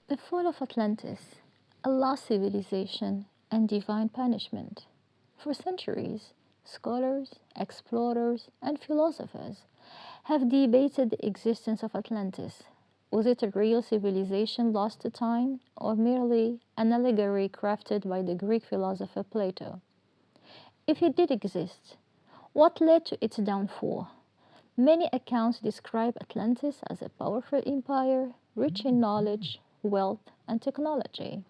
The fall of Atlantis, a lost civilization and divine punishment. For centuries, scholars, explorers, and philosophers have debated the existence of Atlantis. Was it a real civilization lost to time, or merely an allegory crafted by the Greek philosopher Plato? If it did exist, what led to its downfall? Many accounts describe Atlantis as a powerful empire, rich in knowledge, wealth, and technology,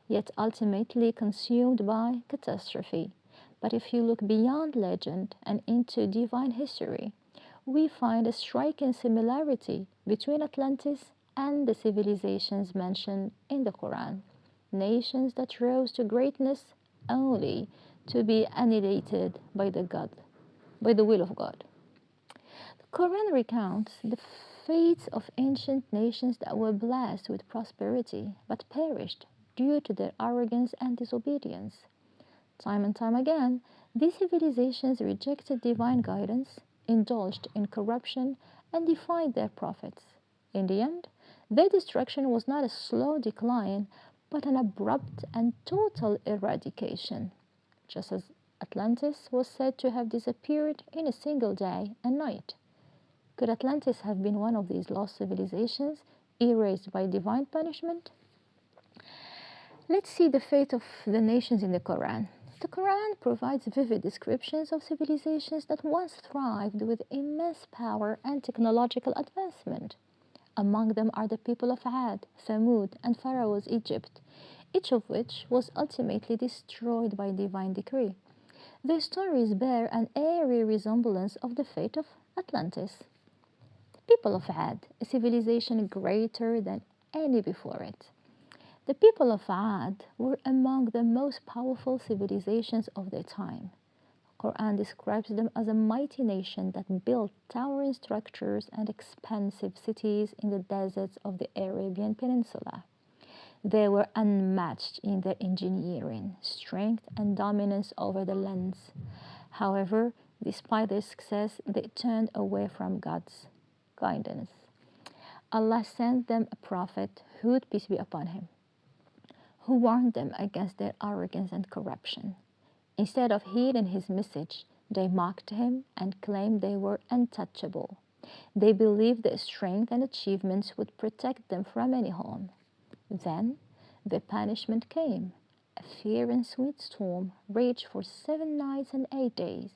yet ultimately consumed by catastrophe. But if you look beyond legend and into divine history, we find a striking similarity between Atlantis and the civilizations mentioned in the Quran, nations that rose to greatness only to be annihilated by the will of God. The Quran recounts the fates of ancient nations that were blessed with prosperity but perished due to their arrogance and disobedience. Time and time again, these civilizations rejected divine guidance, indulged in corruption, and defied their prophets. In the end, their destruction was not a slow decline, but an abrupt and total eradication, just as Atlantis was said to have disappeared in a single day and night. Could Atlantis have been one of these lost civilizations, erased by divine punishment? Let's see the fate of the nations in the Quran. The Quran provides vivid descriptions of civilizations that once thrived with immense power and technological advancement. Among them are the people of Ad, Thamud, and Pharaoh's Egypt, each of which was ultimately destroyed by divine decree. Their stories bear an eerie resemblance of the fate of Atlantis. The people of Ad, a civilization greater than any before it. The people of Ad were among the most powerful civilizations of their time. The Quran describes them as a mighty nation that built towering structures and expansive cities in the deserts of the Arabian Peninsula. They were unmatched in their engineering, strength, and dominance over the lands. However, despite their success, they turned away from God's guidance. Allah sent them a prophet, Hud, peace be upon him, who warned them against their arrogance and corruption. Instead of heeding his message, they mocked him and claimed they were untouchable. They believed their strength and achievements would protect them from any harm. Then the punishment came. A fierce and sweet storm raged for 7 nights and 8 days,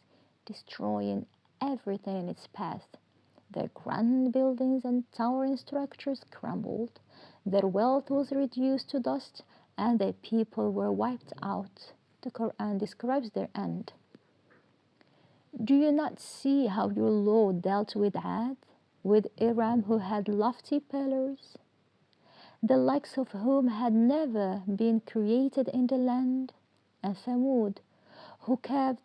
destroying everything in its path. Their grand buildings and towering structures crumbled, their wealth was reduced to dust, and their people were wiped out. The Quran describes their end. Do you not see how your Lord dealt with Ad, with Iram, who had lofty pillars, the likes of whom had never been created in the land, and Thamud, who carved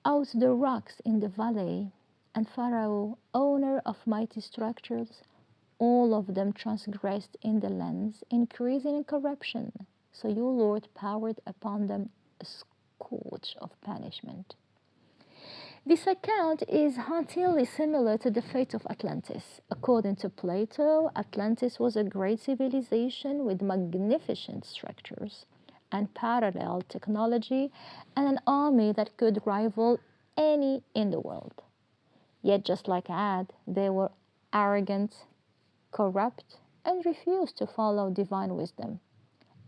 out the rocks in the valley, and Pharaoh, owner of mighty structures, all of them transgressed in the lands, increasing in corruption. So your Lord poured upon them a scourge of punishment. This account is hauntingly similar to the fate of Atlantis. According to Plato, Atlantis was a great civilization with magnificent structures, unparalleled technology, and an army that could rival any in the world. Yet, just like Ad, they were arrogant, corrupt, and refused to follow divine wisdom.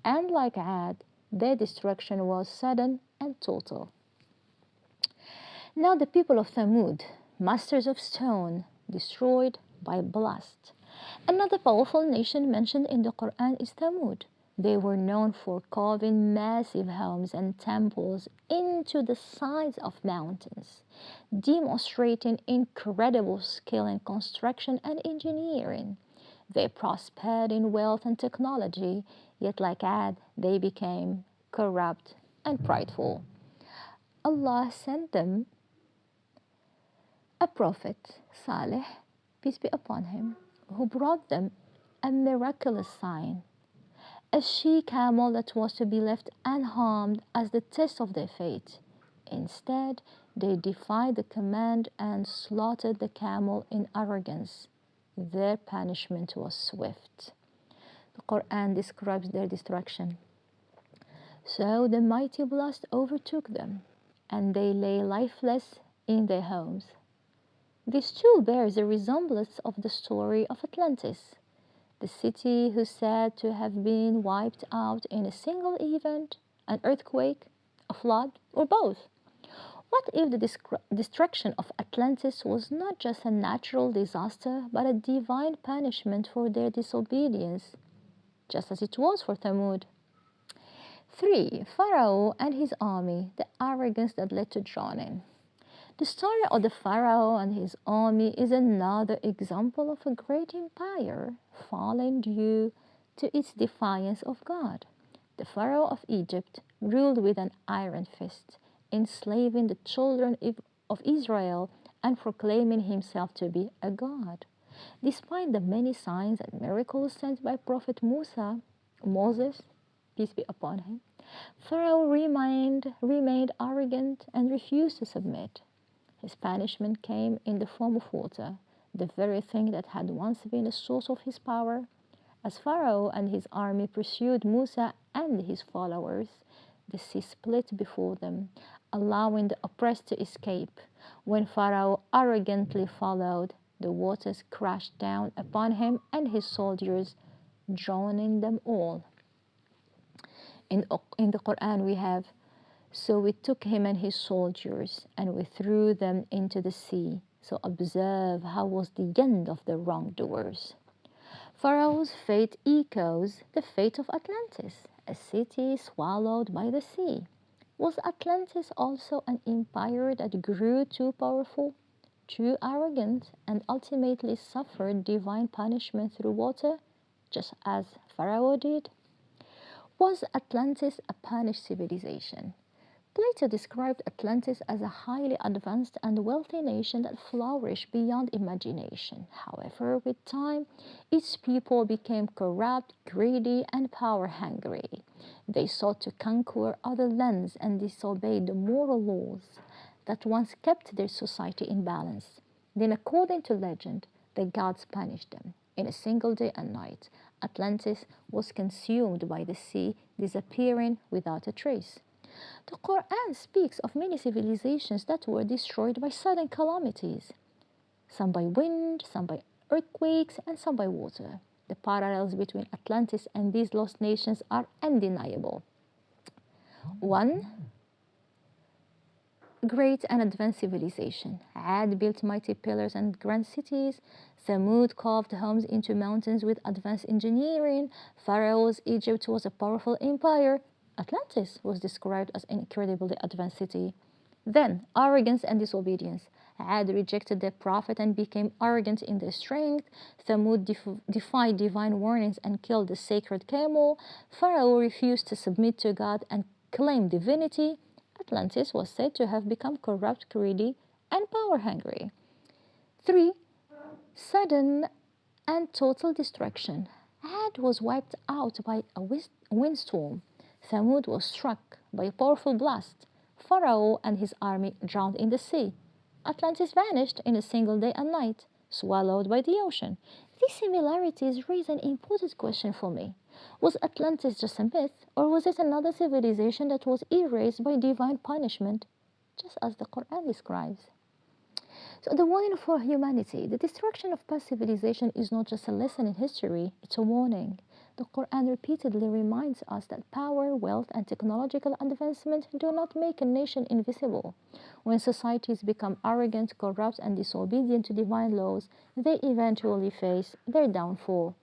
And like Ad, their destruction was sudden and total. Now the people of Thamud, masters of stone, destroyed by blast. Another powerful nation mentioned in the Quran is Thamud. They were known for carving massive homes and temples into the sides of mountains, demonstrating incredible skill in construction and engineering. They prospered in wealth and technology, yet like Ad, they became corrupt and prideful. Allah sent them a prophet, Saleh, peace be upon him, who brought them a miraculous sign, a she-camel that was to be left unharmed as the test of their fate. Instead, they defied the command and slaughtered the camel in arrogance. Their punishment was swift. The Quran describes their destruction. So the mighty blast overtook them, and they lay lifeless in their homes. This too bears a resemblance of the story of Atlantis, the city who's said to have been wiped out in a single event, an earthquake, a flood, or both. What if the destruction of Atlantis was not just a natural disaster, but a divine punishment for their disobedience, just as it was for Thamud? 3. Pharaoh and his army, the arrogance that led to drowning. The story of the Pharaoh and his army is another example of a great empire falling due to its defiance of God. The Pharaoh of Egypt ruled with an iron fist, enslaving the children of Israel and proclaiming himself to be a god. Despite the many signs and miracles sent by Prophet Moses, peace be upon him, Pharaoh remained arrogant and refused to submit. His punishment came in the form of water, the very thing that had once been the source of his power. As Pharaoh and his army pursued Musa and his followers, the sea split before them, allowing the oppressed to escape. When Pharaoh arrogantly followed, the waters crashed down upon him and his soldiers, drowning them all. In the Quran we have, so we took him and his soldiers and we threw them into the sea. So observe how was the end of the wrongdoers. Pharaoh's fate echoes the fate of Atlantis, a city swallowed by the sea. Was Atlantis also an empire that grew too powerful, too arrogant, and ultimately suffered divine punishment through water, just as Pharaoh did? Was Atlantis a punished civilization? Plato described Atlantis as a highly advanced and wealthy nation that flourished beyond imagination. However, with time, its people became corrupt, greedy, and power-hungry. They sought to conquer other lands and disobeyed the moral laws that once kept their society in balance. Then, according to legend, the gods punished them. In a single day and night, Atlantis was consumed by the sea, disappearing without a trace. The Quran speaks of many civilizations that were destroyed by sudden calamities, some by wind, some by earthquakes, and some by water. The parallels between Atlantis and these lost nations are undeniable. 1. Great and advanced civilization. Ad built mighty pillars and grand cities. Thamud carved homes into mountains with advanced engineering. Pharaoh's Egypt was a powerful empire. Atlantis was described as an incredibly advanced city. Then, arrogance and disobedience. Ad rejected their prophet and became arrogant in their strength. Thamud defied divine warnings and killed the sacred camel. Pharaoh refused to submit to God and claimed divinity. Atlantis was said to have become corrupt, greedy, and power-hungry. 3. Sudden and total destruction. Ad was wiped out by a windstorm. Thamud was struck by a powerful blast. Pharaoh and his army drowned in the sea. Atlantis vanished in a single day and night, swallowed by the ocean. These similarities raise an important question for me. Was Atlantis just a myth, or was it another civilization that was erased by divine punishment, just as the Quran describes? So the warning for humanity, the destruction of past civilization is not just a lesson in history, it's a warning. The Quran repeatedly reminds us that power, wealth, and technological advancement do not make a nation invisible. When societies become arrogant, corrupt, and disobedient to divine laws, they eventually face their downfall.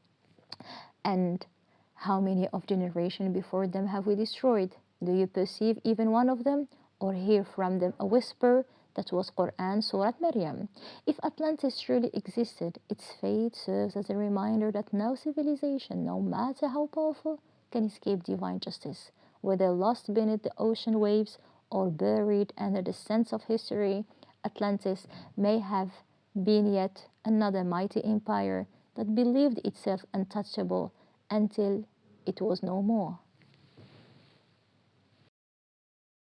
And how many of generations before them have we destroyed? Do you perceive even one of them, or hear from them a whisper? That was Quran Surah Maryam. If Atlantis truly existed, its fate serves as a reminder that no civilization, no matter how powerful, can escape divine justice. Whether lost beneath the ocean waves or buried under the sands of history, Atlantis may have been yet another mighty empire that believed itself untouchable until it was no more.